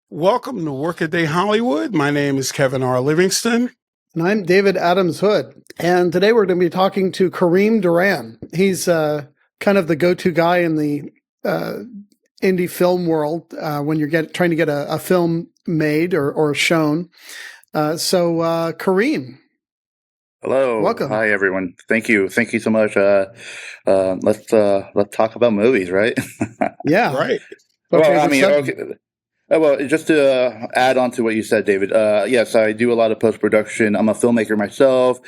Welcome to Workaday Hollywood. My name is Kevin R. Livingston. And I'm David Adams Hood. And today we're going to be talking to Kerim Duran. He's kind of the go-to guy in the indie film world when you're trying to get a film made or shown. So Kerim. Hello. Welcome. Hi, everyone. Thank you. Thank you so much. Let's talk about movies, right? Yeah. Right. Okay. Well, just to add on to what you said, David, yes, I do a lot of post-production. I'm a filmmaker myself.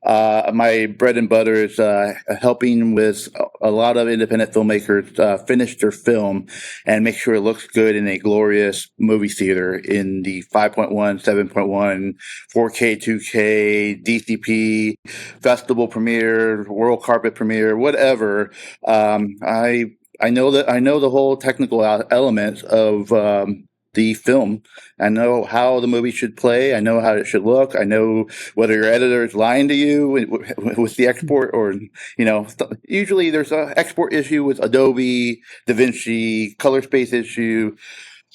My bread and butter is helping with a lot of independent filmmakers finish their film and make sure it looks good in a glorious movie theater in the 5.1, 7.1, 4K, 2K, DCP, festival premiere, world carpet premiere, whatever. I know the whole technical elements of the film. I know how the movie should play. I know how it should look. I know whether your editor is lying to you with the export or, usually there's an export issue with Adobe, DaVinci, color space issue.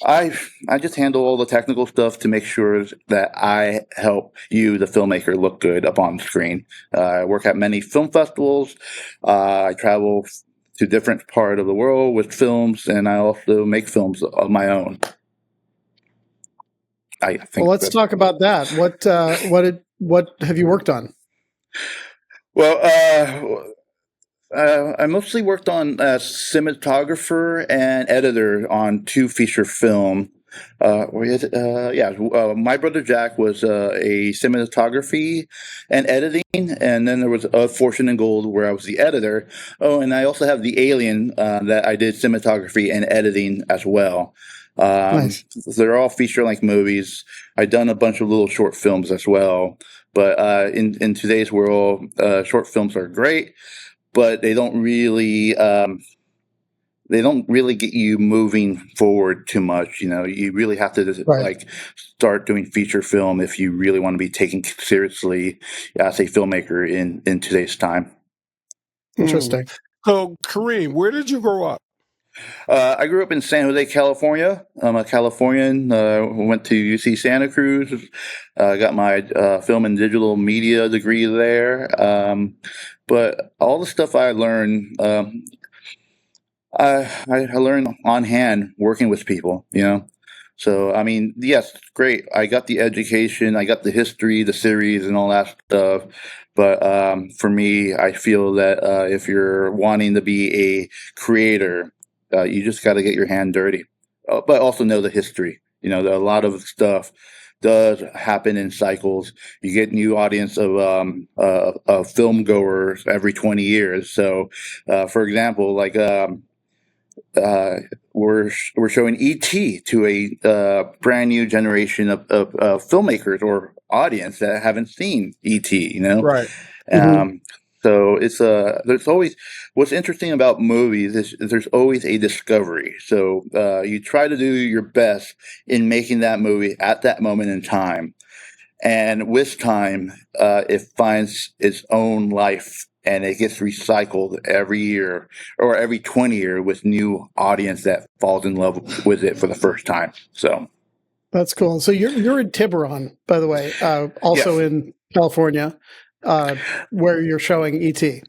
I just handle all the technical stuff to make sure that I help you, the filmmaker, look good up on screen. I work at many film festivals. I travel to different part of the world with films, and I also make films of my own. Well, let's talk about that. What have you worked on? Well, I mostly worked on cinematographer and editor on two feature film. My brother Jack was a cinematography and editing, and then there was Fortune and Gold where I was the editor. Oh, and I also have the Alien that I did cinematography and editing as well. Nice. They're all feature-length movies. I've done a bunch of little short films as well. But in today's world, short films are great, but they don't really get you moving forward too much. You really have to start doing feature film if you really want to be taken seriously as a filmmaker in today's time. Interesting. So, Kerim, where did you grow up? I grew up in San Jose, California. I'm a Californian. Went to UC Santa Cruz. Got my film and digital media degree there. But all the stuff I learned, I learned on hand working with people. So I mean, yes, great. I got the education, I got the history, the series, and all that stuff. But for me, I feel that if you're wanting to be a creator, you just got to get your hand dirty, but also know the history. A lot of stuff does happen in cycles. You get new audience of film goers every 20 years. So, for example, we're showing E.T. to a brand new generation of filmmakers or audience that haven't seen E.T. Right. So it's there's always, what's interesting about movies is there's always a discovery. So you try to do your best in making that movie at that moment in time, and with time, it finds its own life. And it gets recycled every year or every 20 years with new audience that falls in love with it for the first time. So That's cool. So you're in Tiburon, by the way, also Yes. in California, where you're showing E.T.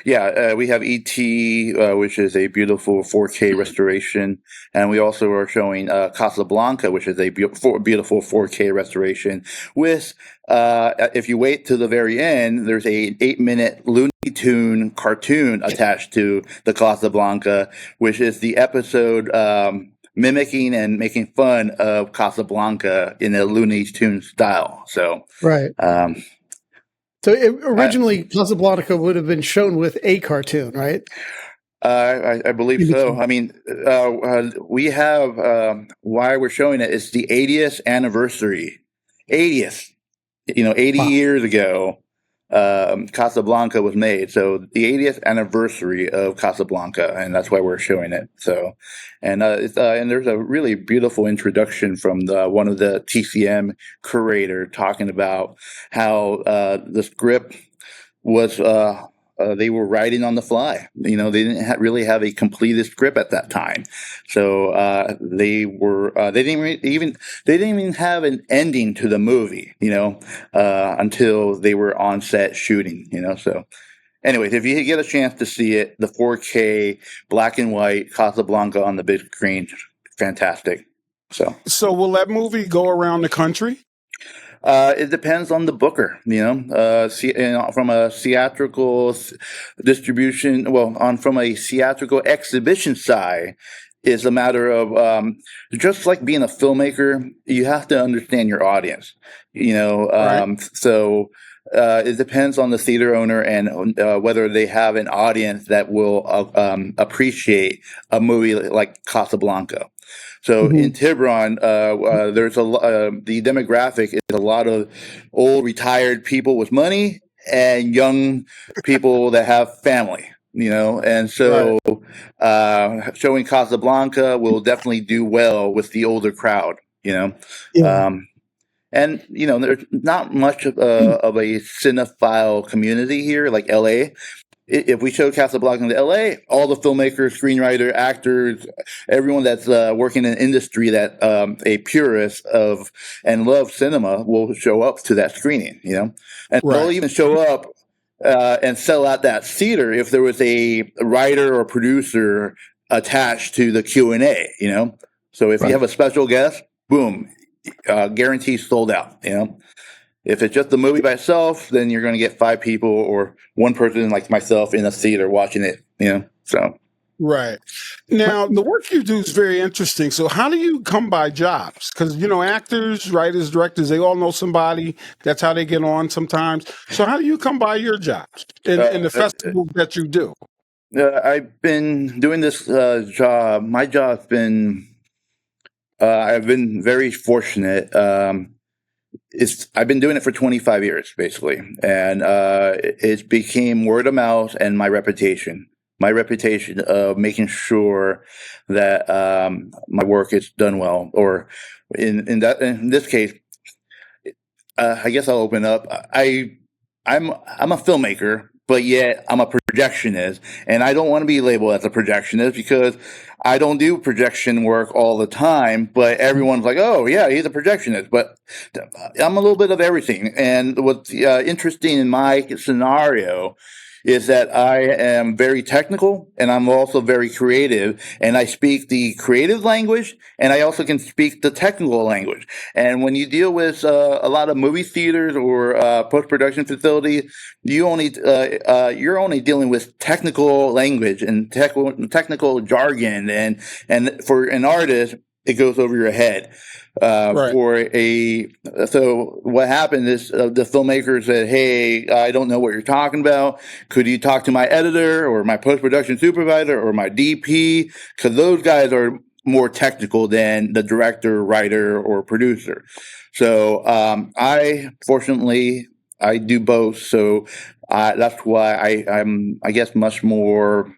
Yeah, we have E.T., which is a beautiful 4K restoration. And we also are showing Casablanca, which is a beautiful 4K restoration with, if you wait to the very end, there's a 8-minute Looney Tune cartoon attached to the Casablanca, which is the episode mimicking and making fun of Casablanca in a Looney Tune style. So, Right. So originally, Casablanca would have been shown with a cartoon, right? I believe so. I mean, we have why we're showing it. It's the 80th anniversary. 80th. 80 Wow. years ago, Casablanca was made. So the 80th anniversary of Casablanca, and that's why we're showing it. So, and there's a really beautiful introduction from one of the TCM curator talking about how the script was they were writing on the fly. They didn't really have a completed script at that time, so they didn't even have an ending to the movie. Until they were on set shooting. So. Anyways, if you get a chance to see it, the 4K black and white Casablanca on the big screen, fantastic. So will that movie go around the country? It depends on the booker, from a theatrical distribution. From a theatrical exhibition side, is a matter of just like being a filmmaker, you have to understand your audience. Right. So. It depends on the theater owner and whether they have an audience that will appreciate a movie like Casablanca. So in Tiburon, there's the demographic is a lot of old retired people with money and young people that have family. And so showing Casablanca will definitely do well with the older crowd. Yeah. And there's not much of a cinephile community here, like LA. If we show Casablanca in LA, all the filmmakers, screenwriter, actors, everyone that's working in industry that a purist of and loves cinema will show up to that screening. And they'll even show up and sell out that theater if there was a writer or producer attached to the Q&A. So if you have a special guest, boom. Guarantee sold out. If it's just the movie by itself, then you're going to get 5 people or one person like myself in a theater watching it. So right now the work you do is very interesting. So how do you come by jobs? Because actors, writers, directors, they all know somebody. That's how they get on sometimes. So how do you come by your jobs in the festivals that you do? I've been doing this job. My job's been. I've been very fortunate. I've been doing it for 25 years, basically, and it became word of mouth and my reputation. My reputation of making sure that my work is done well, or in this case, I guess I'll open up. I'm a filmmaker, but yet I'm a projectionist, and I don't want to be labeled as a projectionist because I don't do projection work all the time. But everyone's like, "Oh, yeah, he's a projectionist." But I'm a little bit of everything. And what's interesting in my scenario is that I am very technical and I'm also very creative, and I speak the creative language and I also can speak the technical language. And when you deal with a lot of movie theaters or post-production facilities, you're only dealing with technical language and technical jargon, and for an artist, it goes over your head. So what happened is the filmmaker said, "Hey, I don't know what you're talking about. Could you talk to my editor or my post-production supervisor or my DP? Because those guys are more technical than the director, writer, or producer." So I do both. So that's why I'm, I guess, much more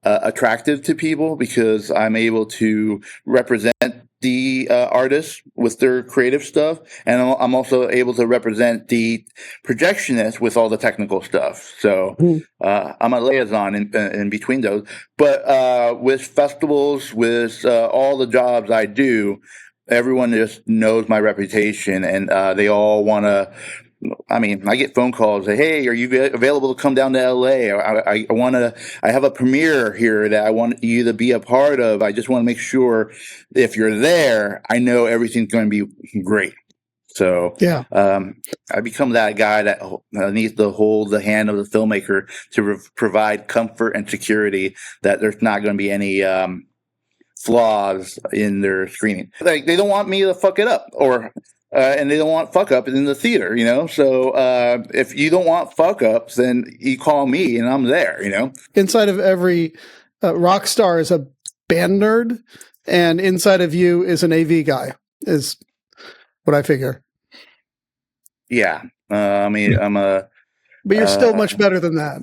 attractive to people, because I'm able to represent the artists with their creative stuff, and I'm also able to represent the projectionist with all the technical stuff. So I'm a liaison in between those. But with festivals, with all the jobs I do, everyone just knows my reputation, and they all want to. I mean, I get phone calls. Say, "Hey, are you available to come down to LA? I have a premiere here that I want you to be a part of. I just want to make sure if you're there, I know everything's going to be great." So I become that guy that needs to hold the hand of the filmmaker to provide comfort and security that there's not going to be any flaws in their screening. Like, they don't want me to fuck it up, and they don't want fuck up in the theater, So if you don't want fuck ups, then you call me and I'm there, Inside of every rock star is a band nerd, and inside of you is an AV guy, is what I figure. Yeah. I mean, I'm a... But you're still much better than that.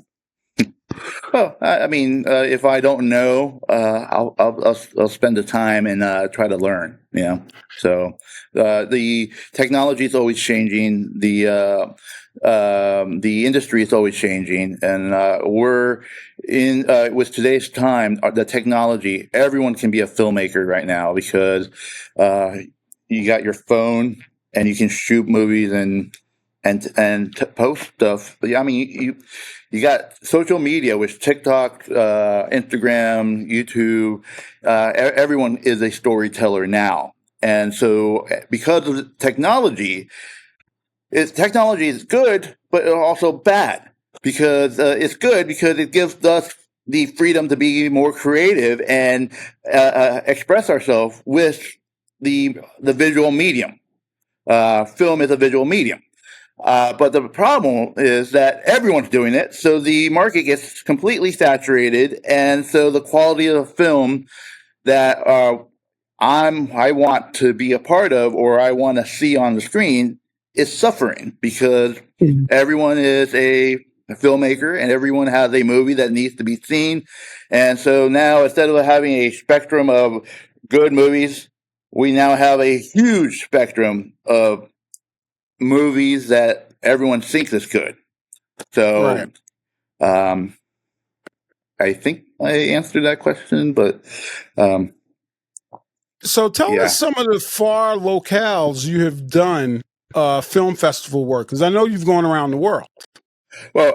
Well, I mean, if I don't know, I'll spend the time and try to learn. So the technology is always changing. The industry is always changing, and we're in with today's time. The technology, everyone can be a filmmaker right now because you got your phone and you can shoot movies and post stuff. I mean, you got social media, which TikTok, Instagram, YouTube. Everyone is a storyteller now, and so because of technology, technology is good, but also bad because it's good because it gives us the freedom to be more creative and express ourselves with the visual medium. Film is a visual medium. But the problem is that everyone's doing it, so the market gets completely saturated, and so the quality of the film that I want to be a part of or I want to see on the screen is suffering because everyone is a filmmaker and everyone has a movie that needs to be seen, and so now instead of having a spectrum of good movies, we now have a huge spectrum of movies that everyone thinks is good. So, Right. I think I answered that question, but So tell yeah. us some of the far locales you have done film festival work, because I know you've gone around the world. Well,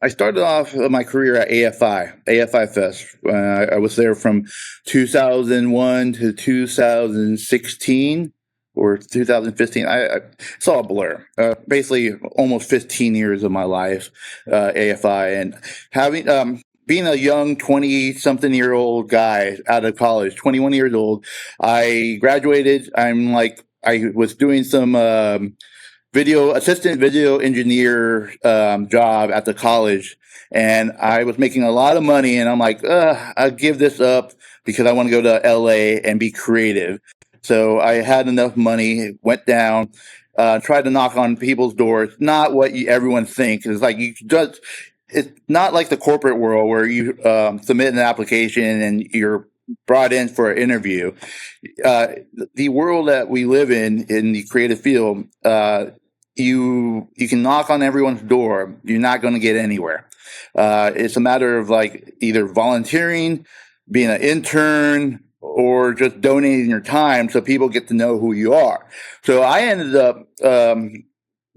I started off my career at AFI Fest. I was there from 2001 to 2016 or 2015. It's all a blur. Basically, almost 15 years of my life, AFI, and having being a young 20-something-year-old guy out of college, 21 years old. I graduated. I was doing some assistant video engineer job at the college, and I was making a lot of money, and I'm like, I'll give this up because I want to go to LA and be creative. So I had enough money, went down, tried to knock on people's doors. Not what everyone thinks. It's like it's not like the corporate world where you submit an application and you're brought in for an interview. The world that we live in the creative field, you can knock on everyone's door. You're not going to get anywhere. It's a matter of like either volunteering, being an intern, or just donating your time so people get to know who you are. So I ended up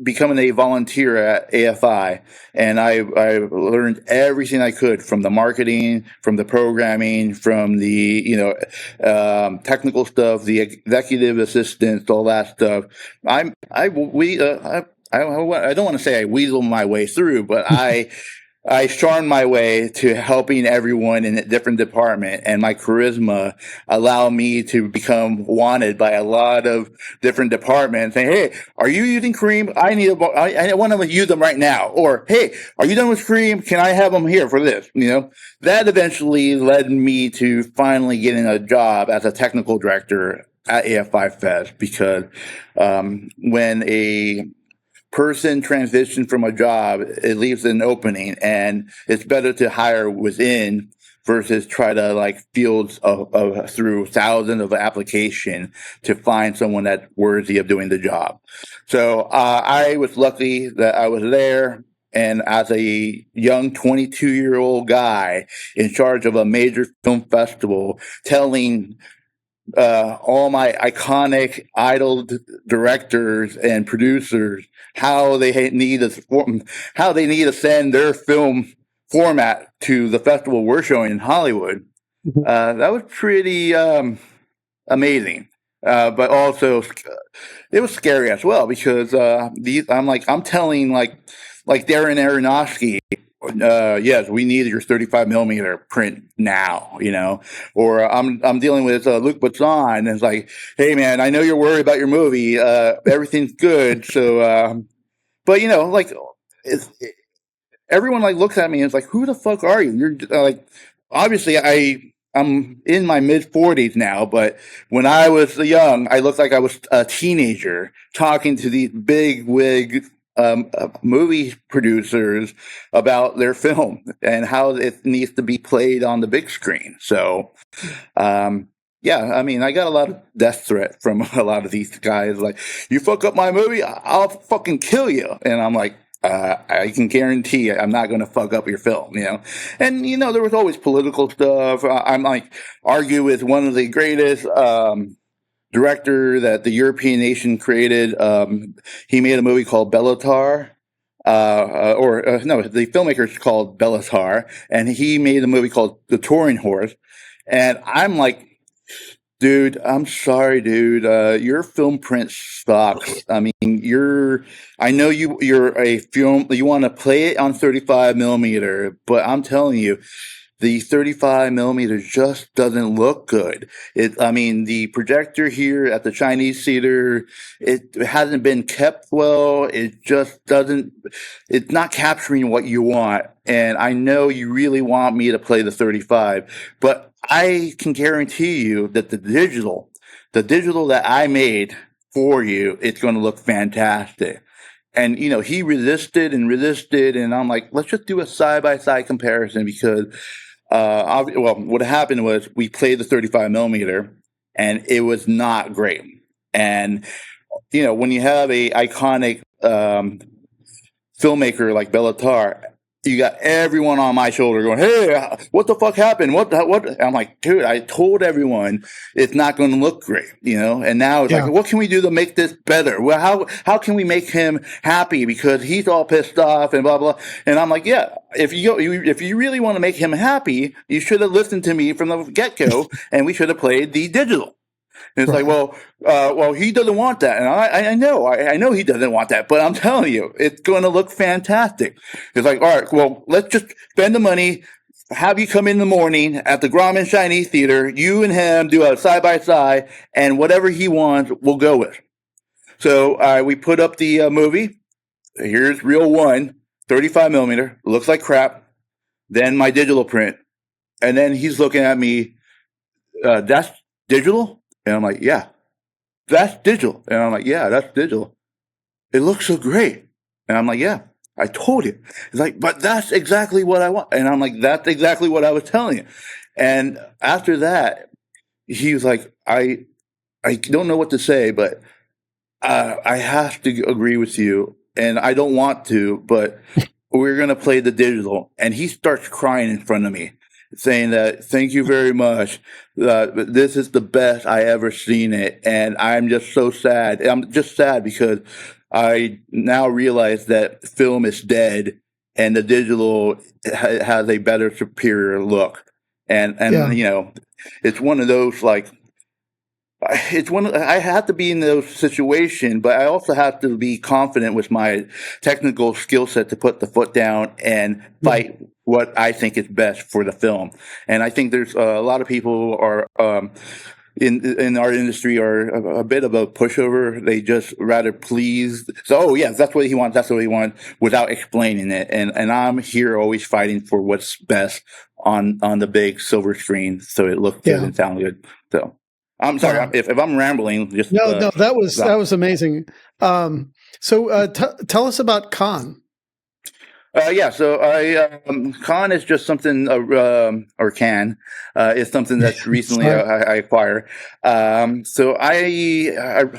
becoming a volunteer at AFI, and I learned everything I could from the marketing, from the programming, from the technical stuff, the executive assistants, all that stuff. I don't want to say I weasel my way through, but I charmed my way to helping everyone in a different department, and my charisma allowed me to become wanted by a lot of different departments. Saying, "Hey, are you using Kerim? I want to use them right now." Or, "Hey, are you done with Kerim? Can I have them here for this?" That eventually led me to finally getting a job as a technical director at AFI Fest because when a person transition from a job, it leaves an opening, and it's better to hire within versus try to like fields through thousands of application to find someone that's worthy of doing the job. So I was lucky that I was there. And as a young 22-year-old guy in charge of a major film festival, telling all my iconic idol directors and producers how they need to send their film format to the festival we're showing in Hollywood. That was pretty amazing, but also it was scary as well because I'm telling like Darren Aronofsky. Yes, we need your 35 millimeter print now, or I'm dealing with Luc Besson, and it's like, hey man, I know you're worried about your movie. Everything's good. So, but everyone like looks at me and is like, who the fuck are you? You're like, obviously I'm in my mid 40s now, but when I was young, I looked like I was a teenager talking to these big wig movie producers about their film and how it needs to be played on the big screen. So, yeah, I mean, I got a lot of death threat from a lot of these guys. Like, you fuck up my movie, I'll fucking kill you. And I'm like, I can guarantee I'm not going to fuck up your film, you know? And, you know, there was always political stuff. I'm like, argue with one of the greatest, director that the European nation created. He made a movie called Bellatar. No, the filmmaker's called Bellatar, and he made a movie called The Touring Horse. And I'm like, dude, I'm sorry, dude. Your film print sucks. I mean, I know you're a film, you want to play it on 35 millimeter, but I'm telling you, the 35 millimeter just doesn't look good. I mean, the projector here at the Chinese theater, it hasn't been kept well. It just doesn't, it's not capturing what you want. And I know you really want me to play the 35, but I can guarantee you that the digital that I made for you, it's going to look fantastic. And, you know, he resisted, and I'm like, let's just do a side-by-side comparison because, what happened was we played the 35 millimeter and it was not great. And, you know, when you have a iconic, filmmaker like Bellatar, you got everyone on my shoulder going, hey, what the fuck happened? What? I'm like, dude, I told everyone it's not going to look great, you know? And now it's like, what can we do to make this better? Well, how can we make him happy because he's all pissed off and blah, blah. And I'm like, yeah, if you really want to make him happy, you should have listened to me from the get-go and we should have played the digital. And it's like, well, he doesn't want that. And I know he doesn't want that, but I'm telling you, it's going to look fantastic. It's like, all right, well, let's just spend the money, have you come in the morning at the Grauman Chinese Theater, you and him do a side-by-side, and whatever he wants, we'll go with. So we put up the movie. Here's reel 1, 35 millimeter, looks like crap. Then my digital print. And then he's looking at me, that's digital? And I'm like, yeah, that's digital. And I'm like, yeah, that's digital. It looks so great. And I'm like, yeah, I told you. He's like, but that's exactly what I want. And I'm like, that's exactly what I was telling you. And after that, he was like, I don't know what to say, but I have to agree with you. And I don't want to, but we're going to play the digital. And he starts crying in front of me, saying that, thank you very much. This is the best I ever seen it. And I'm just so sad. I'm just sad because I now realize that film is dead and the digital has a better, superior look. And you know, it's one of those, like, I have to be in those situations, but I also have to be confident with my technical skill set to put the foot down and fight what I think is best for the film. And I think there's a lot of people are in our industry are a bit of a pushover. They just rather please. So, oh yeah, that's what he wants. That's what he wants without explaining it. And I'm here always fighting for what's best on the big silver screen, so it looks good and sounds good. So. I'm sorry if I'm rambling. Just no, that was amazing. So tell us about Khan. So Khan is just something, or can, is something that recently I acquired. So I've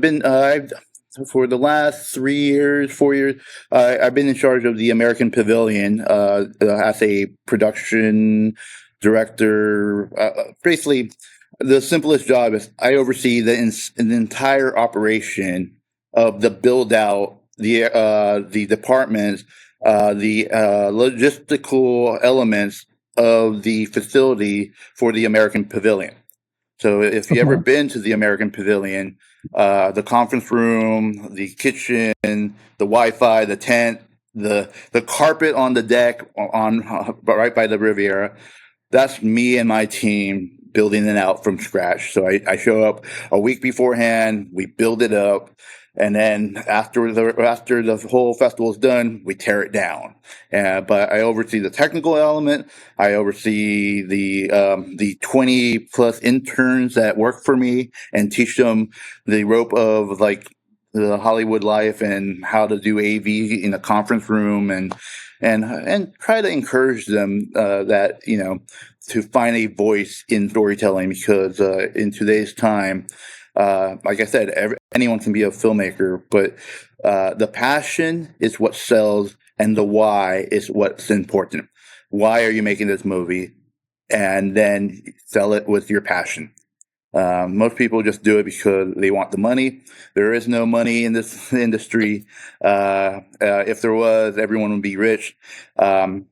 been for the last 4 years, I've been in charge of the American Pavilion as a production director. Basically, the simplest job is I oversee the entire operation of the build out, the departments, the logistical elements of the facility for the American Pavilion. So if you ever been to the American Pavilion, the conference room, the kitchen, the Wi-Fi, the tent, the carpet on the deck right by the Riviera, that's me and my team building it out from scratch. So I show up a week beforehand, we build it up, and then after the whole festival is done, we tear it down. But I oversee the technical element. I oversee the 20 plus interns that work for me and teach them the rope of, like, the Hollywood life and how to do AV in a conference room, and try to encourage them that to find a voice in storytelling, because in today's time, like I said, anyone can be a filmmaker, but the passion is what sells, and the why is what's important. Why are you making this movie? And then sell it with your passion. Most people just do it because they want the money. There is no money in this industry. If there was, everyone would be rich. But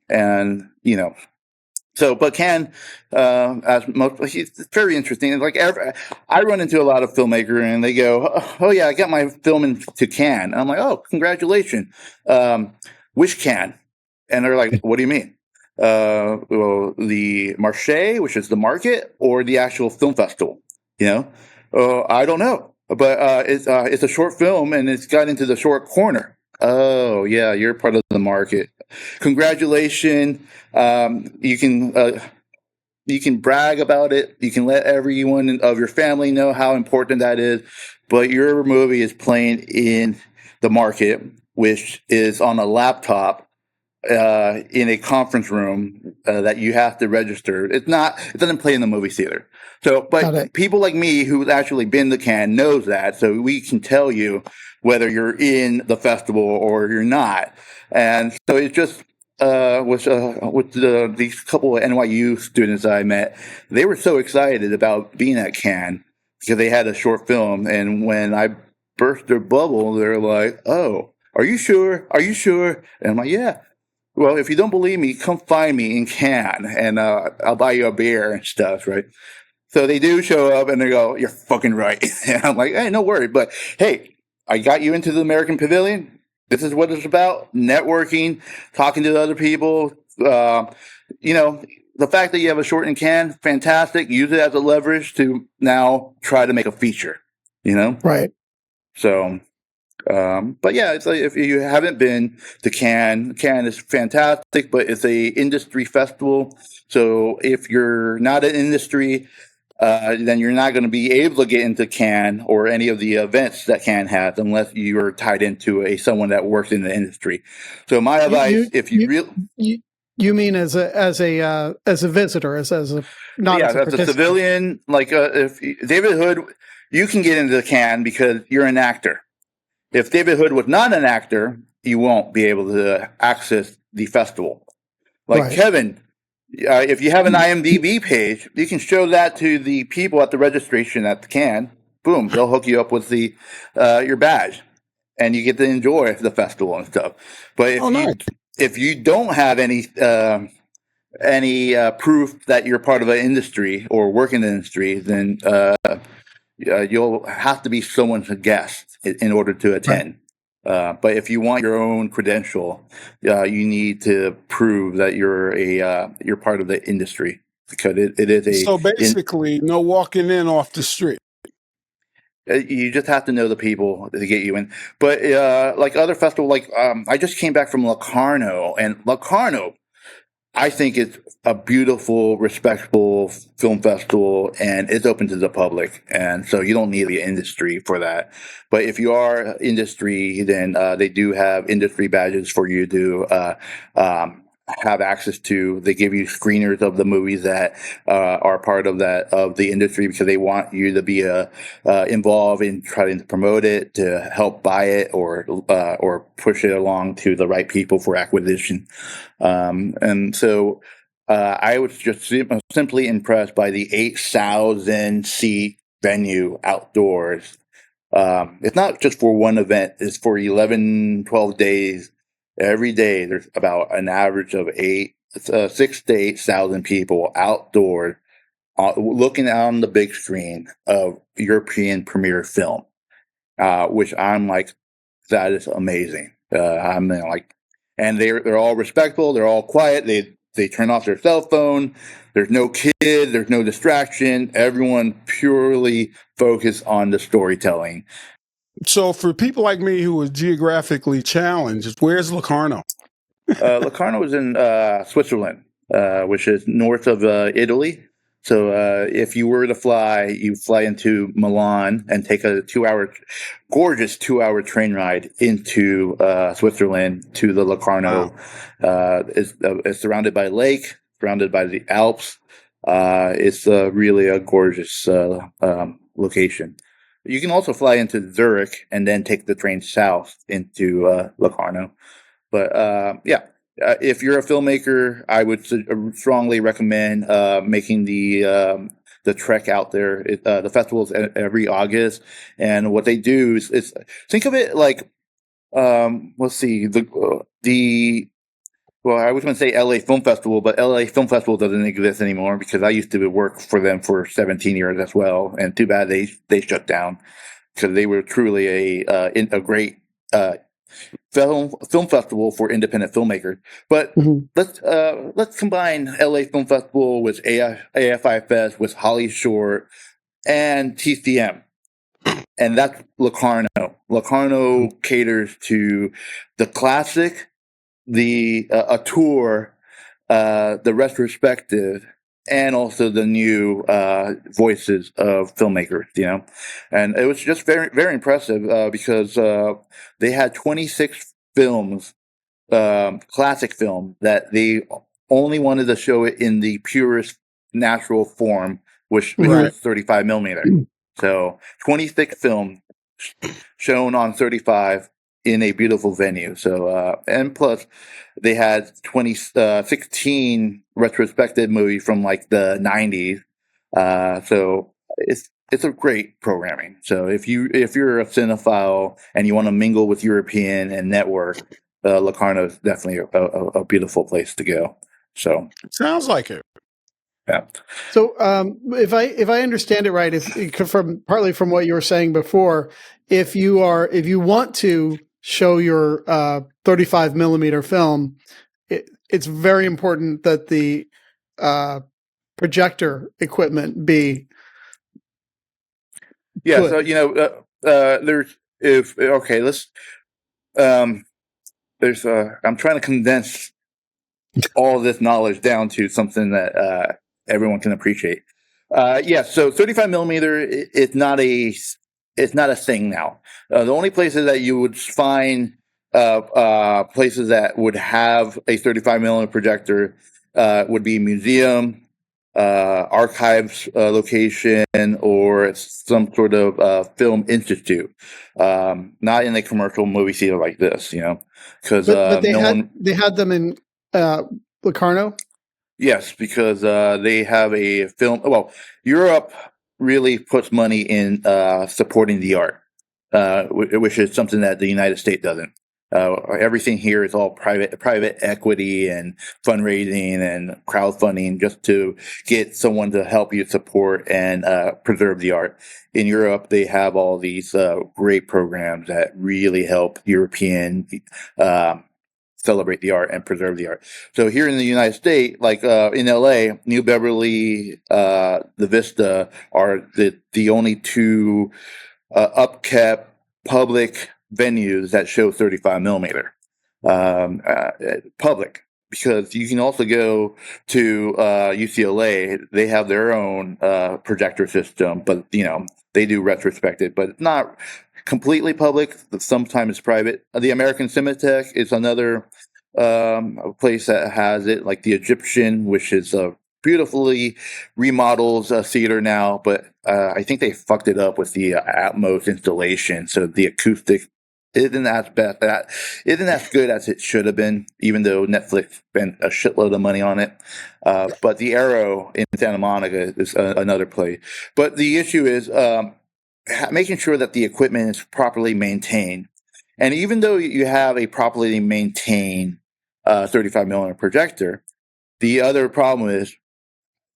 Cannes, it's very interesting. Like I run into a lot of filmmakers, and they go, "Oh yeah, I got my film into Cannes." And I'm like, "Oh, congratulations! Which Cannes?" And they're like, "What do you mean? Well, the marché, which is the market, or the actual film festival?" I don't know, but it's a short film, and it's got into the short corner. Oh yeah, you're part of the market. Congratulations. You can brag about it. You can let everyone of your family know how important that is. But your movie is playing in the market, which is on a laptop in a conference room that you have to register. It doesn't play in the movie theater. So, but people like me who's actually been to Cannes knows that. So we can tell you whether you're in the festival or you're not. And so it just with these couple of NYU students I met, they were so excited about being at Cannes because they had a short film. And when I burst their bubble, they're like, "Oh, are you sure? Are you sure?" And I'm like, "Yeah." Well, if you don't believe me, come find me in Cannes, and I'll buy you a beer and stuff, right? So they do show up, and they go, "You're fucking right." And I'm like, "Hey, no worry. But hey, I got you into the American Pavilion. This is what it's about: networking, talking to other people. The fact that you have a short in Cannes, fantastic. Use it as a leverage to now try to make a feature. Right. So." But yeah, it's like if you haven't been to Cannes is fantastic, but it's a industry festival. So if you're not an industry, then you're not going to be able to get into Cannes or any of the events that Cannes has unless you are tied into someone that works in the industry. So my advice, you mean as a visitor, as a not as a participant. As a civilian, like if David Hood, you can get into Cannes because you're an actor. If David Hood was not an actor, you won't be able to access the festival. Like right. Kevin, if you have an IMDb page, you can show that to the people at the registration at the Cannes. Boom, they'll hook you up with your badge, and you get to enjoy the festival and stuff. But if you don't have any proof that you're part of an industry or work in the industry, then you'll have to be someone's guest in order to attend. Right. But if you want your own credential, you need to prove that you're part of the industry, because it is so basically no walking in off the street. You just have to know the people to get you in. But like other festivals, like I just came back from Locarno, and Locarno, I think it's a beautiful, respectable film festival, and it's open to the public. And so you don't need the industry for that. But if you are industry, then they do have industry badges for you to have access to. They give you screeners of the movies that are part of the industry, because they want you to be involved in trying to promote it, to help buy it, or push it along to the right people for acquisition. And so I was just simply impressed by the 8,000 seat venue outdoors. It's not just for one event. It's for 11, 12 days. Every day there's about an average of 6,000 to 8,000 people outdoors looking on the big screen of European premiere film, which I'm like, that is amazing. I'm like, and they're all respectful. They're all quiet. They turn off their cell phone. There's no kid. There's no distraction. Everyone purely focused on the storytelling. So for people like me who are geographically challenged, where's Locarno? Locarno is in Switzerland, which is north of Italy. So if you were to fly, you fly into Milan and take a gorgeous 2 hour train ride into Switzerland to the Locarno. Wow. It's surrounded by lake, surrounded by the Alps. It's really a gorgeous location. You can also fly into Zurich and then take the train south into Locarno. But if you're a filmmaker, I would strongly recommend making the trek out there. The festival's every August, and what they do is think of it like let's see the well, I was going to say LA Film Festival, but LA Film Festival doesn't exist anymore because I used to work for them for 17 years as well, and too bad they shut down because they were truly a great film festival for independent filmmakers. But let's combine LA Film Festival with AFI Fest with Holly Short and TCM. And that's Locarno. Locarno caters to the classic, the auteur, the retrospective, and also the new voices of filmmakers, and it was just very, very impressive because they had 26 films, classic film, that they only wanted to show it in the purest natural form, which was 35 millimeter. So 26 films shown on 35 in a beautiful venue. So, and plus they had 16 retrospective movies from like the 90s. So it's a great programming. So if you're a cinephile and you want to mingle with European and network, Locarno is definitely a beautiful place to go. So sounds like it. Yeah. So if I understand it right, partly from what you were saying before, if you want to show your 35 millimeter film, it's very important that the projector equipment be good. So I'm trying to condense all this knowledge down to something that everyone can appreciate. So 35 millimeter, it's not a thing now. The only places that you would find places that would have a 35 millimeter projector would be museum, archives location, or some sort of film institute. Not in a commercial movie theater like this, because but they had them in Locarno. Yes, because they have a film. Well, Europe really puts money in supporting the art, which is something that the United States doesn't. Everything here is all private equity and fundraising and crowdfunding just to get someone to help you support and preserve the art. In Europe, they have all these great programs that really help European celebrate the art and preserve the art. So here in the United States, like in LA, New Beverly, the Vista are the only two upkept public venues that show 35 millimeter public. Because you can also go to UCLA. They have their own projector system, but they do retrospective, but it's not completely public. Sometimes private. The American Cinematheque is another place that has it, like the Egyptian, which is a beautifully remodeled theater now, but I think they fucked it up with the Atmos installation, so the acoustic isn't as good as it should have been, even though Netflix spent a shitload of money on it. But the Arrow in Santa Monica is another place. But the issue is making sure that the equipment is properly maintained. And even though you have a properly maintained 35 millimeter projector, the other problem is,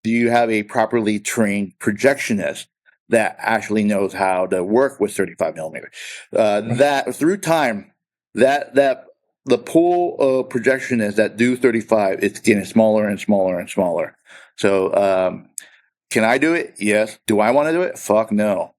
do you have a properly trained projectionist that actually knows how to work with 35 millimeter? That through time, that the pool of projectionists that do 35 is getting smaller and smaller and smaller. So, can I do it? Yes. Do I want to do it? Fuck no.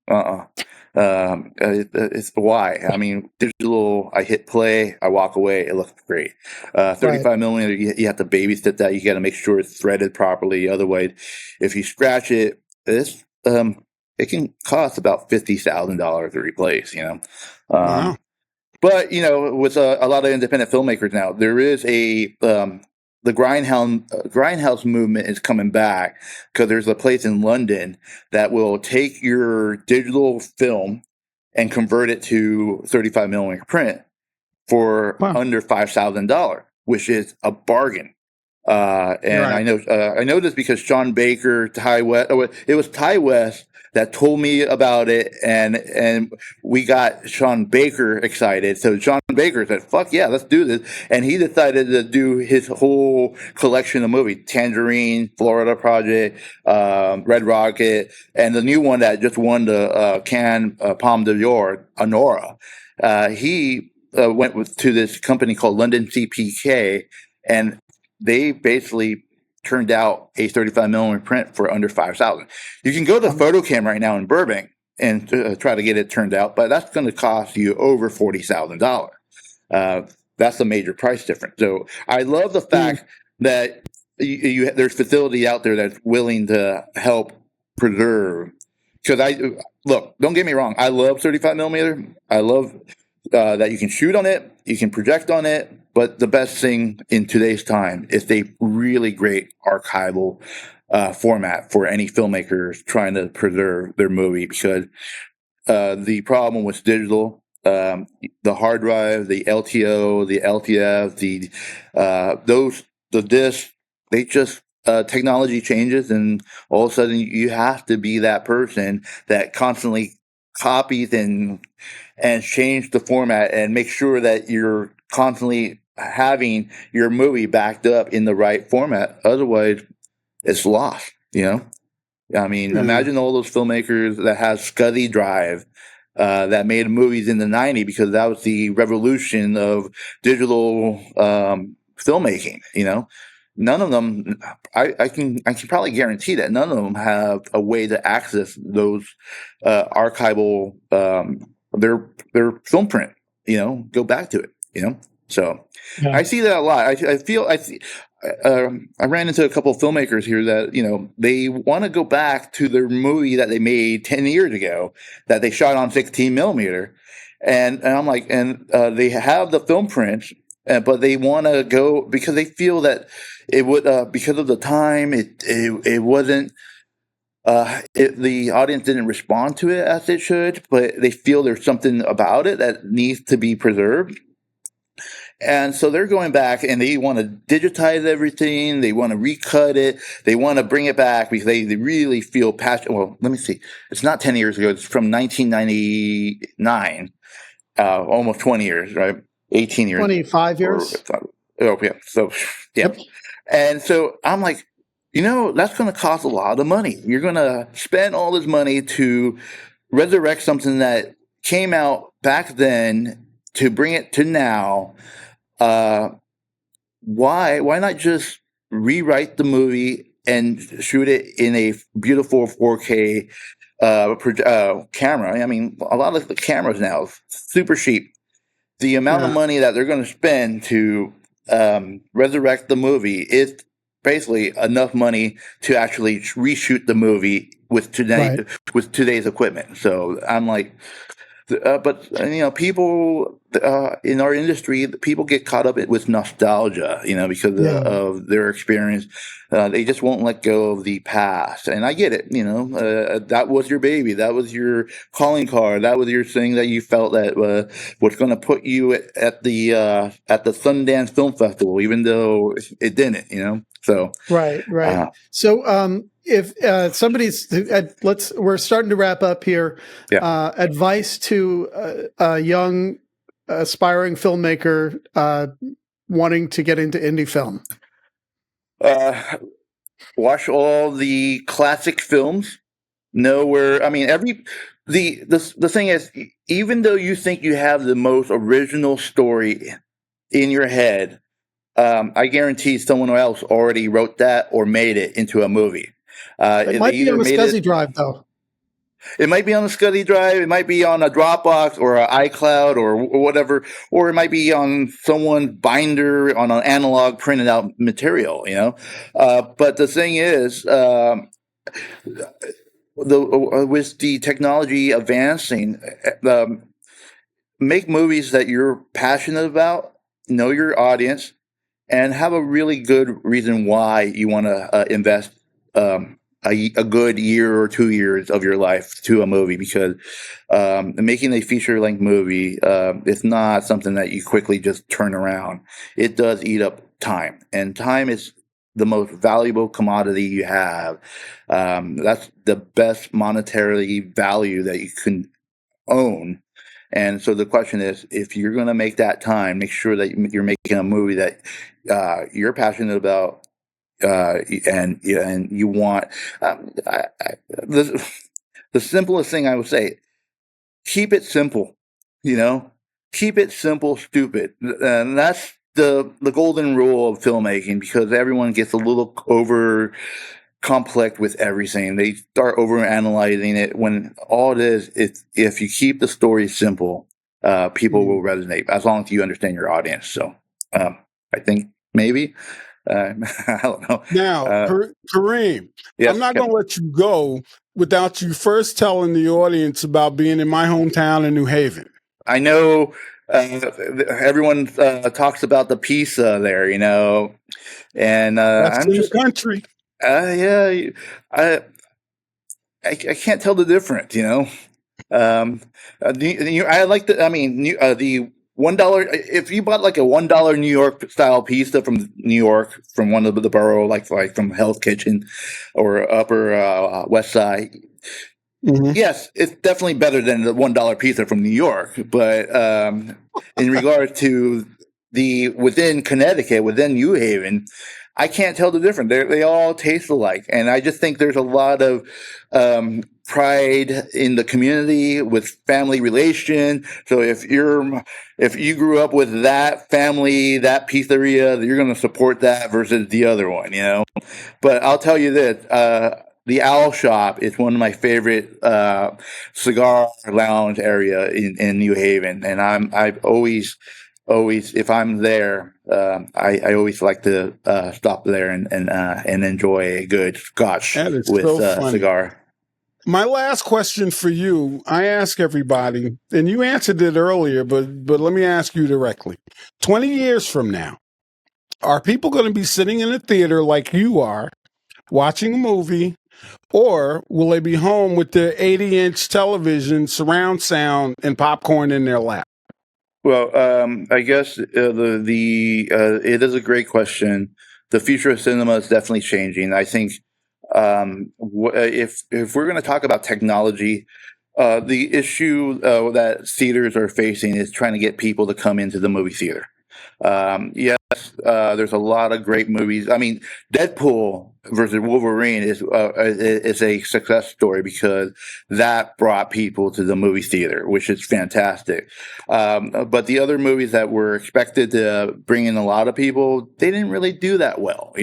It's why. I mean, digital, I hit play, I walk away, it looks great. 35 millimeter, you have to babysit that. You got to make sure it's threaded properly. Otherwise, if you scratch it, it can cost about $50,000 to replace. Wow. But with a lot of independent filmmakers now, there is the grindhouse movement is coming back because there's a place in London that will take your digital film and convert it to 35 millimeter print for under $5,000, which is a bargain. And I know this because Sean Baker, Ty West, it was Ty West that told me about it, and we got Sean Baker excited. So Sean Baker said, "Fuck yeah, let's do this," and he decided to do his whole collection of movies: Tangerine, Florida Project, Red Rocket, and the new one that just won the Cannes Palme d'Or, Honora. He went to this company called London CPK, and they basically turned out a 35 millimeter print for under $5,000. You can go to PhotoCam right now in Burbank and try to get it turned out, but that's going to cost you over $40,000. That's a major price difference. So I love the fact that there's facility out there that's willing to help preserve. Because don't get me wrong, I love 35 millimeter. I love that you can shoot on it, you can project on it. But the best thing in today's time is a really great archival format for any filmmakers trying to preserve their movie. Because the problem with digital, the hard drive, the LTO, the LTF, the disc, they just technology changes, and all of a sudden you have to be that person that constantly copies and change the format and make sure that you're constantly having your movie backed up in the right format. Otherwise, it's lost. I mean, imagine all those filmmakers that had SCSI drive that made movies in the '90s, because that was the revolution of digital filmmaking. None of them. I can probably guarantee that none of them have a way to access those archival their film print. Go back to it. So I see that a lot. I ran into a couple of filmmakers here that, they want to go back to their movie that they made 10 years ago that they shot on 16 millimeter. And I'm like, they have the film prints, but they want to go because they feel that it would, because of the time, it wasn't, the audience didn't respond to it as it should, but they feel there's something about it that needs to be preserved. And so they're going back and they want to digitize everything. They want to recut it. They want to bring it back because they really feel passionate. Well, let me see. It's not 10 years ago. It's from 1999, almost 20 years, right? 18 years. 25 years. Oh, yeah. So, yeah. Yep. And so I'm like, that's going to cost a lot of money. You're going to spend all this money to resurrect something that came out back then to bring it to now. Why not just rewrite the movie and shoot it in a beautiful 4K camera? I mean, a lot of the cameras now super cheap. The amount of money that they're going to spend to resurrect the movie is basically enough money to actually reshoot the movie with today's equipment. So I'm like. But people in our industry, people get caught up with nostalgia, because of their experience. They just won't let go of the past, and I get it. That was your baby, that was your calling card, that was your thing that you felt that was going to put you at the Sundance Film Festival, even though it didn't. So right. So if somebody's we're starting to wrap up here. Advice to a young aspiring filmmaker wanting to get into indie film. Watch all the classic films. Know where, I mean, the thing is, even though you think you have the most original story in your head, I guarantee someone else already wrote that or made it into a movie. It might be on a SCSI drive, though. It might be on a SCSI drive, it might be on a Dropbox or an iCloud or whatever, or it might be on someone's binder on an analog printed out material, But the thing is, with the technology advancing, make movies that you're passionate about, know your audience, and have a really good reason why you want to invest a good year or 2 years of your life to a movie, because making a feature-length movie is not something that you quickly just turn around. It does eat up time, and time is the most valuable commodity you have. That's the best monetary value that you can own. And so the question is, if you're going to make that time, make sure that you're making a movie that you're passionate about, and you want. The simplest thing I would say: keep it simple. Keep it simple, stupid, and that's the golden rule of filmmaking, because everyone gets a little over complex with everything. They start over analyzing it, when all it is if you keep the story simple, people will resonate, as long as you understand your audience. So I think maybe I don't know. Now, Kerim, yes, I'm not going to let you go without you first telling the audience about being in my hometown in New Haven. I know everyone talks about the pizza there, and That's in the country. Yeah, I can't tell the difference, I like the. I mean, the $1. If you bought like a $1 New York style pizza from New York, from one of the borough, like from Hell's Kitchen or Upper West Side, yes, it's definitely better than the $1 pizza from New York. But in regard to within Connecticut, within New Haven, I can't tell the difference. They all taste alike, and I just think there's a lot of pride in the community with family relation. So if you grew up with that family, that pizzeria, you're going to support that versus the other one, But I'll tell you this: the Owl Shop is one of my favorite cigar lounge area in New Haven, and I've always, if I'm there, I always like to stop there and enjoy a good scotch with so cigar. My last question for you, I ask everybody, and you answered it earlier, but let me ask you directly. 20 years from now, are people going to be sitting in a theater like you are, watching a movie, or will they be home with their 80-inch television, surround sound, and popcorn in their lap? Well, I guess it is a great question. The future of cinema is definitely changing. I think if we're going to talk about technology, the issue that theaters are facing is trying to get people to come into the movie theater. Yes, there's a lot of great movies. I mean, Deadpool versus Wolverine is a success story, because that brought people to the movie theater, which is fantastic. But the other movies that were expected to bring in a lot of people, they didn't really do that well,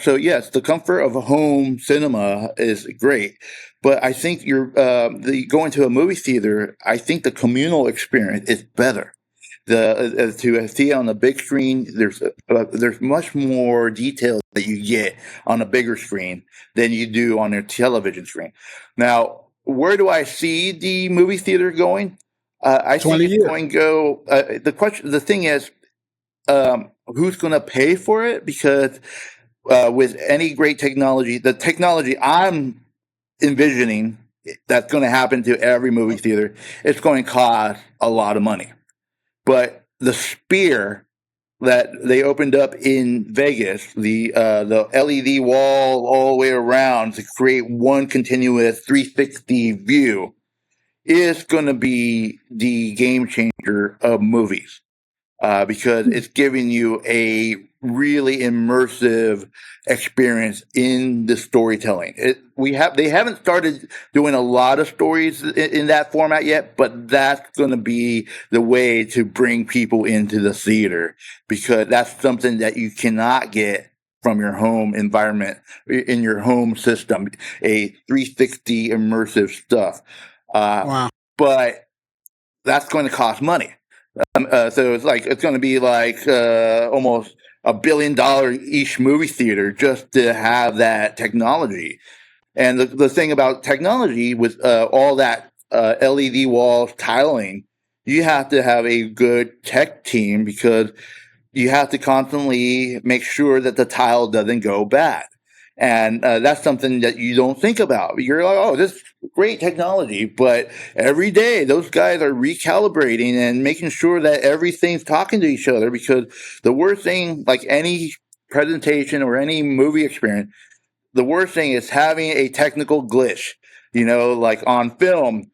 So yes, the comfort of a home cinema is great. But I think going to a movie theater, I think the communal experience is better. To see on the big screen, there's much more detail that you get on a bigger screen than you do on a television screen. Now, where do I see the movie theater going? I think it's going to go. The thing is, who's going to pay for it? Because with any great technology, the technology I'm envisioning that's going to happen to every movie theater, it's going to cost a lot of money. But the Sphere that they opened up in Vegas, the LED wall all the way around to create one continuous 360 view, is going to be the game changer of movies, because it's giving you a really immersive experience in the storytelling. They haven't started doing a lot of stories in that format yet, but that's going to be the way to bring people into the theater, because that's something that you cannot get from your home environment in your home system, a 360 immersive stuff. Wow. But that's going to cost money. So it's going to be like almost $1 billion each movie theater just to have that technology. And the thing about technology with all that LED walls tiling, you have to have a good tech team because you have to constantly make sure that the tile doesn't go bad. And that's something that you don't think about. You're like, oh, this is great technology. But every day, those guys are recalibrating and making sure that everything's talking to each other, because the worst thing, like any presentation or any movie experience, the worst thing is having a technical glitch. Like on film,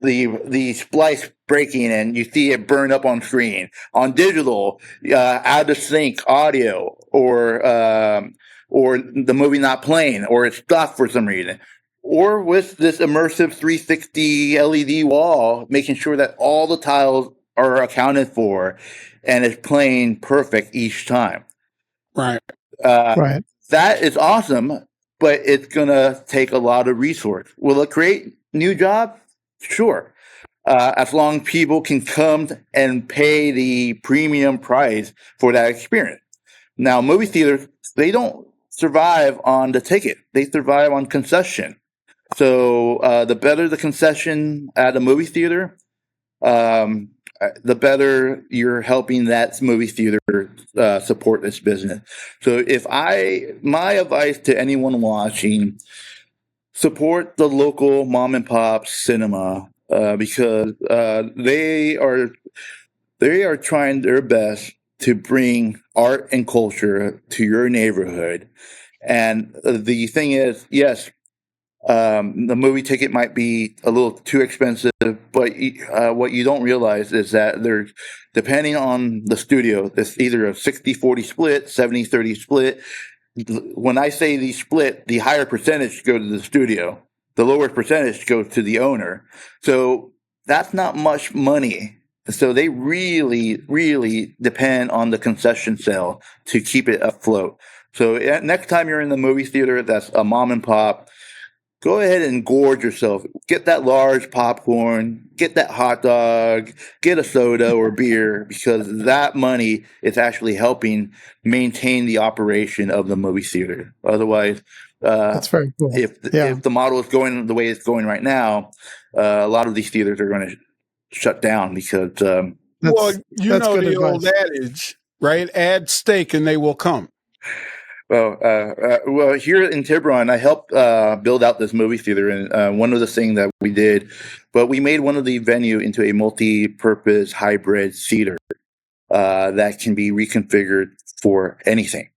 the splice breaking and you see it burn up on screen. On digital, out of sync audio, or the movie not playing, or it's stuck for some reason. Or with this immersive 360 LED wall, making sure that all the tiles are accounted for and it's playing perfect each time. Right. Right. That is awesome, but it's going to take a lot of resource. Will it create new jobs? Sure. As long as people can come and pay the premium price for that experience. Now, movie theaters, they don't survive on the ticket. They survive on concession. So the better the concession at a movie theater, the better you're helping that movie theater support this business. So my advice to anyone watching, support the local mom and pop cinema because they are trying their best to bring art and culture to your neighborhood. And the thing is, yes, the movie ticket might be a little too expensive, but what you don't realize is that there's, depending on the studio, it's either a 60-40 split, 70-30 split. When I say the split, the higher percentage goes to the studio, the lower percentage goes to the owner. So that's not much money. So they really, really depend on the concession sale to keep it afloat. So next time you're in the movie theater that's a mom and pop, go ahead and gorge yourself. Get that large popcorn, get that hot dog, get a soda or beer, because that money is actually helping maintain the operation of the movie theater. Otherwise, That's very cool. If the model is going the way it's going right now, a lot of these theaters are going to shut down because. The old adage, right? Add steak and they will come. Well, here in Tiburon, I helped build out this movie theater, and one of the things that we did, but we made one of the venue into a multi-purpose hybrid theater that can be reconfigured for anything.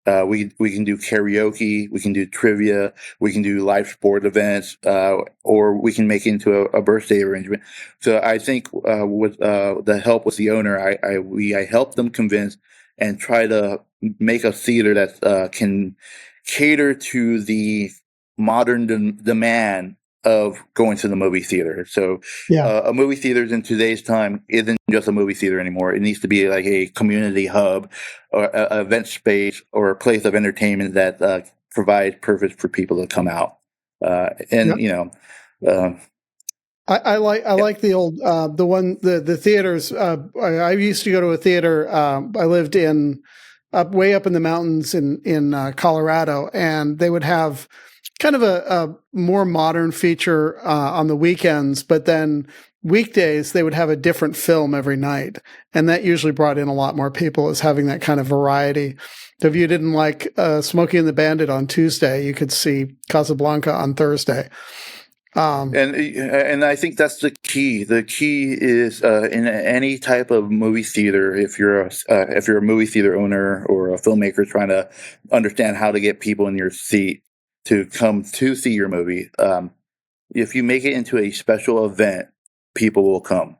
We can do karaoke, we can do trivia, we can do live sport events, or we can make it into a birthday arrangement. So I think with the help with the owner, I helped them convince and try to make a theater that can cater to the modern demand of going to the movie theater. So a movie theater in today's time isn't just a movie theater anymore. It needs to be like a community hub or an event space or a place of entertainment that provides purpose for people to come out. I like the old the theaters. I used to go to a theater. I lived way up in the mountains in Colorado, and they would have kind of a more modern feature on the weekends, but then weekdays they would have a different film every night, and that usually brought in a lot more people as having that kind of variety. If you didn't like Smokey and the Bandit on Tuesday, you could see Casablanca on Thursday. And I think that's the key. The key is in any type of movie theater. If you're a movie theater owner or a filmmaker trying to understand how to get people in your seat to come to see your movie, if you make it into a special event, people will come.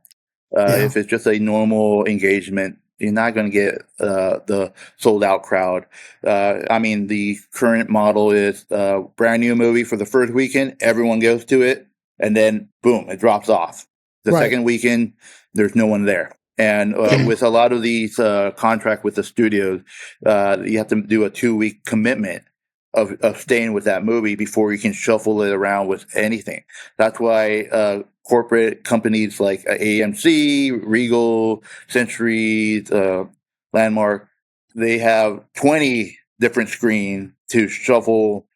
If it's just a normal engagement, you're not going to get the sold out crowd. The current model is brand new movie for the first weekend, everyone goes to it, and then boom, it drops off. The second weekend, there's no one there. And with a lot of these contract with the studios, you have to do a 2-week commitment of staying with that movie before you can shuffle it around with anything. That's why corporate companies like AMC, Regal, Century, Landmark, they have 20 different screens to shuffle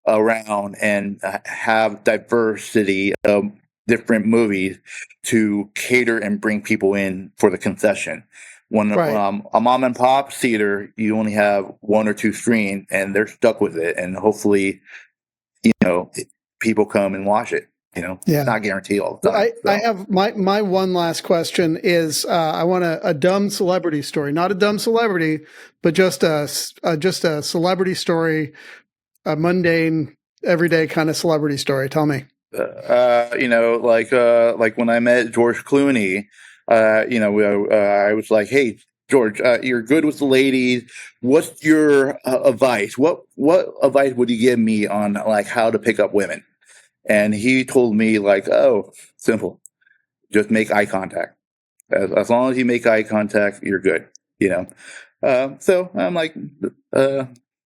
around and have diversity of different movies to cater and bring people in for the concession. When a mom and pop theater, you only have 1 or 2 screens, and they're stuck with it. And hopefully, people come and watch it. It's not guaranteed all the time. I have my one last question is I want a dumb celebrity story, not a dumb celebrity, but just a celebrity story, a mundane, everyday kind of celebrity story. Tell me. Like when I met George Clooney, I was like, "Hey, George, you're good with the ladies. What's your advice? What advice would you give me on like how to pick up women?" And he told me like, "Oh, simple. Just make eye contact. As long as you make eye contact, you're good." So I'm like,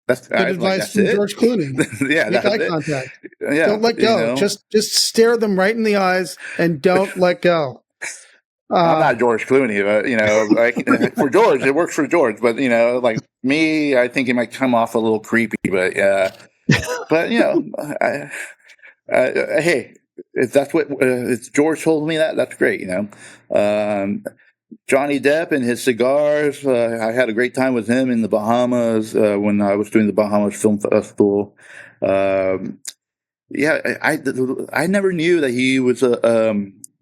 that's good advice from George Clooney. Yeah, make eye contact. Yeah, don't let go. Just stare them right in the eyes and don't let go. I'm not George Clooney, but for George, it works for George. But like me, I think he might come off a little creepy. But hey, if that's what if George told me that's great. Johnny Depp and his cigars. I had a great time with him in the Bahamas when I was doing the Bahamas Film Festival. I never knew that he was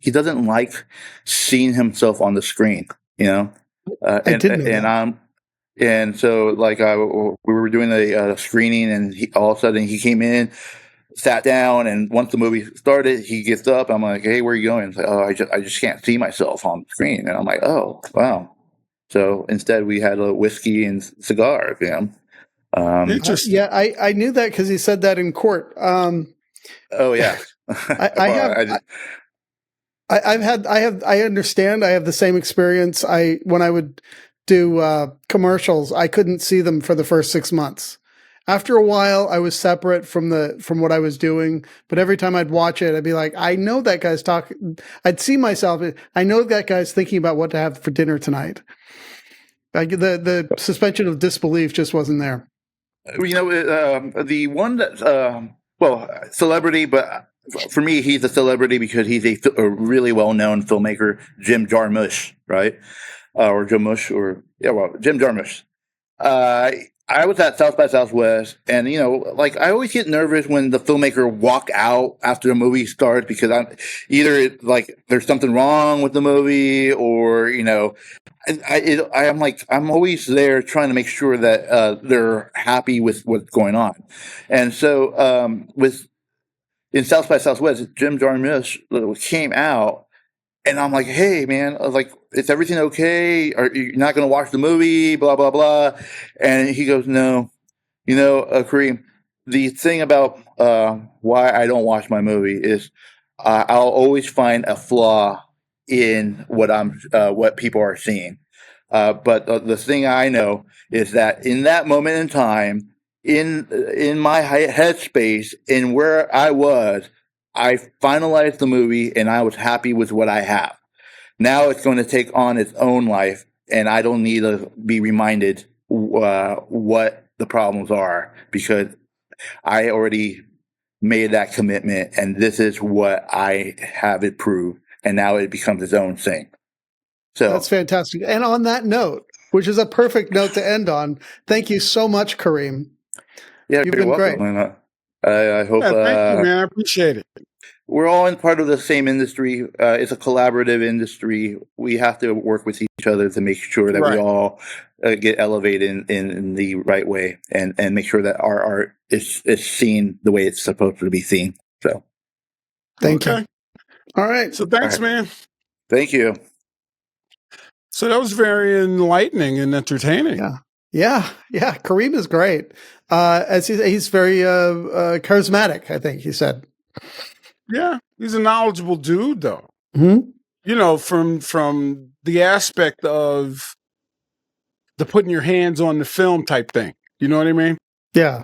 he doesn't like seeing himself on the screen. And so like we were doing a screening, and all of a sudden he came in, sat down, and once the movie started, he gets up. I'm like, "Hey, where are you going?" He's like, "Oh, I just can't see myself on the screen." And I'm like, "Oh, wow." So instead, we had a whiskey and cigar. Interesting. Yeah, I knew that because he said that in court. Oh yeah, I understand. I have the same experience. When I would do commercials, I couldn't see them for the first 6 months. After a while, I was separate from what I was doing. But every time I'd watch it, I'd be like, I know that guy's talking. I'd see myself. I know that guy's thinking about what to have for dinner tonight. The suspension of disbelief just wasn't there. The one that celebrity, but for me, he's a celebrity because he's a really well-known filmmaker, Jim Jarmusch, right? Or Jarmusch, Jim Jarmusch. I was at South by Southwest, and I always get nervous when the filmmaker walk out after the movie starts because I'm either like there's something wrong with the movie, or I'm always there trying to make sure that they're happy with what's going on, and so in South by Southwest, Jim Jarmusch came out. And I'm like, "Hey, man, is everything okay? Are you not going to watch the movie? Blah, blah, blah." And he goes, "No, Kerim, the thing about why I don't watch my movie is I'll always find a flaw in what people are seeing. But the thing I know is that in that moment in time, in my headspace, in where I was, I finalized the movie and I was happy with what I have. Now it's going to take on its own life, and I don't need to be reminded what the problems are because I already made that commitment, and this is what I have it proved, and now it becomes its own thing." So that's fantastic. And on that note, which is a perfect note to end on, thank you so much, Kerim. Yeah, you've been welcome. Great. I hope. Thank you, man. I appreciate it. We're all in part of the same industry. It's a collaborative industry. We have to work with each other to make sure that we all get elevated in the right way and make sure that our art is seen the way it's supposed to be seen. So, thank you. All right. So thanks, man. Thank you. So that was very enlightening and entertaining. Yeah. Kerim is great. As he's very charismatic, I think he said. Yeah, he's a knowledgeable dude, though. Mm-hmm. from the aspect of the putting your hands on the film type thing. You know what I mean? Yeah.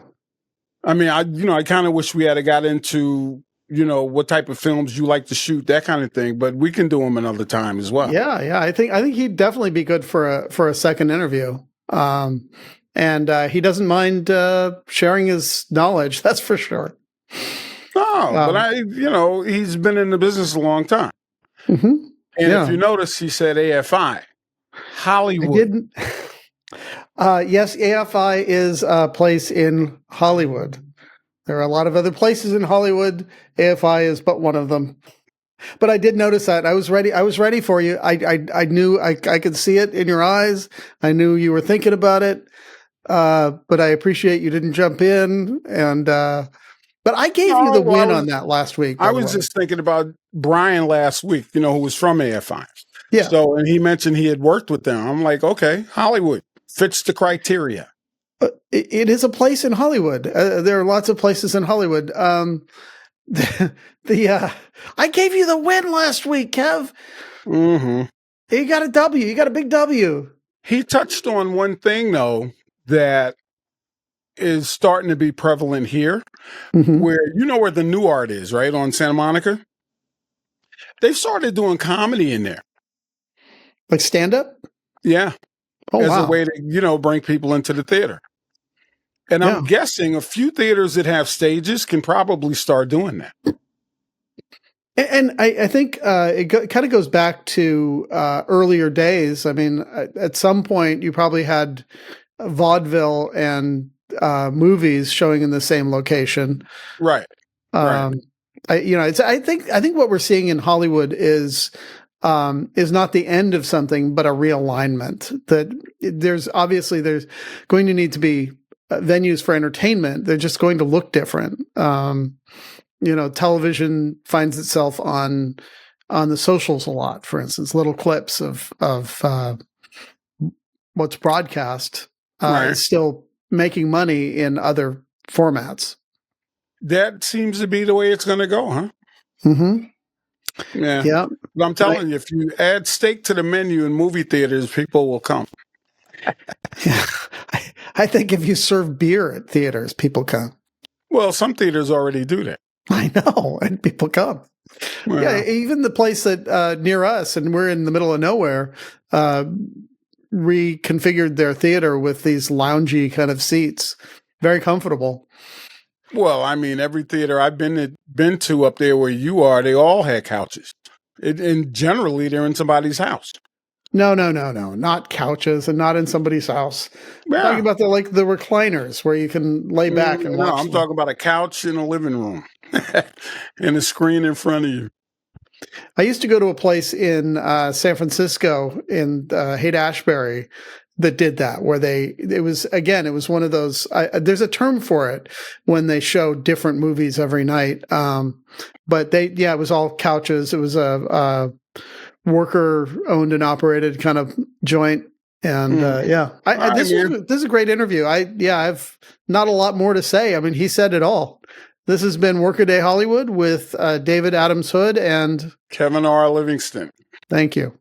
I mean, I kind of wish we had got into, what type of films you like to shoot, that kind of thing, but we can do them another time as well. Yeah. I think he'd definitely be good for a second interview. And he doesn't mind sharing his knowledge. That's for sure. No, but he's been in the business a long time. Mm-hmm. And if you notice, he said AFI, Hollywood. I didn't. Yes, AFI is a place in Hollywood. There are a lot of other places in Hollywood. AFI is but one of them. But I did notice that. I was ready for you. I knew I could see it in your eyes. I knew you were thinking about it. But I appreciate you didn't jump in. And but I gave you the win on that last week. I was just thinking about Brian last week, who was from AFI. Yeah. So, and he mentioned he had worked with them. I'm like, okay, Hollywood fits the criteria. It is a place in Hollywood. There are lots of places in Hollywood. I gave you the win last week, Kev. Mm-hmm. You got a W. You got a big W. He touched on one thing, though, that is starting to be prevalent here, where where the New Art is, right, on Santa Monica? They've started doing comedy in there. Like stand-up? Yeah. Oh, as wow. a way to, bring people into the theater. And I'm guessing a few theaters that have stages can probably start doing that. And I think it kind of goes back to earlier days. I mean, at some point, you probably had vaudeville and movies showing in the same location. Right. I think what we're seeing in Hollywood is not the end of something, but a realignment. That there's going to need to be venues for entertainment. They're just going to look different. Television finds itself on the socials a lot. For instance, little clips of what's broadcast is still making money in other formats. That seems to be the way it's going to go, huh? Mm-hmm. Yeah. But I'm telling you, if you add steak to the menu in movie theaters, people will come. Yeah. I think if you serve beer at theaters, people come. Well, some theaters already do that. I know, and people come. Well, yeah, even the place that near us, and we're in the middle of nowhere, reconfigured their theater with these loungy kind of seats. Very comfortable. Well, I mean, every theater I've been to up there where you are, they all had couches. And generally, they're in somebody's house. No, not couches and not in somebody's house. Yeah. I'm talking about the recliners where you can lay back and watch. No, I'm talking about a couch in a living room and a screen in front of you. I used to go to a place in San Francisco in Haight-Ashbury that did that, where it was one of those, there's a term for it when they show different movies every night. But it was all couches. It was a worker owned and operated kind of joint. And this is a great interview. I've not a lot more to say. I mean, he said it all. This has been Workaday Hollywood with David Adams Hood and Kevin R. Livingston. Thank you.